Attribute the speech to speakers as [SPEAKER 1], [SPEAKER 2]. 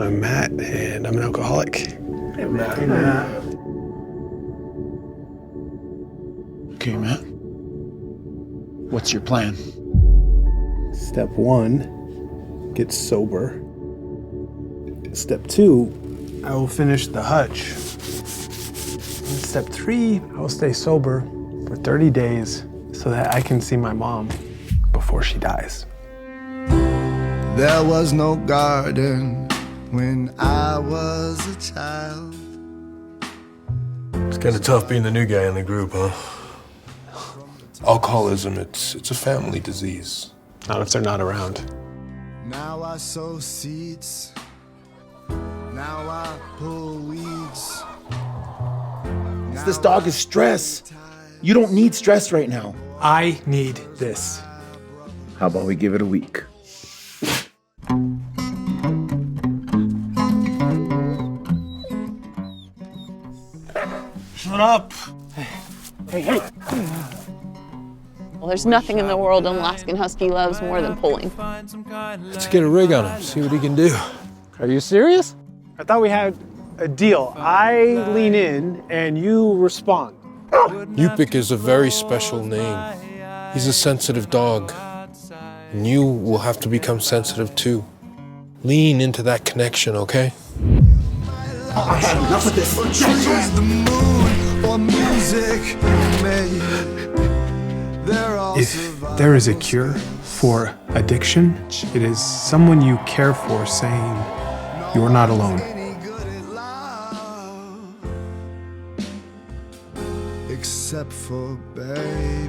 [SPEAKER 1] I'm Matt, and I'm an alcoholic.
[SPEAKER 2] Hey, Matt.
[SPEAKER 1] Hey, Matt.
[SPEAKER 2] Okay, Matt. What's your plan?
[SPEAKER 1] Step 1, get sober. Step 2, I will finish the hutch. And step 3, I will stay sober for 30 days so that I can see my mom before she dies.
[SPEAKER 3] There was no garden when I was a child.
[SPEAKER 4] It's kind of tough being the new guy in the group, huh? Alcoholism, it's a family disease.
[SPEAKER 1] Not if they're not around.
[SPEAKER 3] Now I sow seeds. Now I pull weeds.
[SPEAKER 5] This dog is stress. You don't need stress right now.
[SPEAKER 1] I need this.
[SPEAKER 5] How about we give it a week?
[SPEAKER 1] Shut up.
[SPEAKER 5] Hey.
[SPEAKER 6] Well, there's nothing in the world an Alaskan Husky loves more than pulling.
[SPEAKER 4] Let's get a rig on him, see what he can do.
[SPEAKER 2] Are you serious?
[SPEAKER 1] I thought we had a deal. I lean in and you respond.
[SPEAKER 4] Yupik is a very special name. He's a sensitive dog. And you will have to become sensitive too. Lean into that connection, okay?
[SPEAKER 5] Enough of this.
[SPEAKER 3] The moon or music
[SPEAKER 1] If there is a cure for addiction, it is someone you care for saying, "You're not alone."
[SPEAKER 3] except for baby.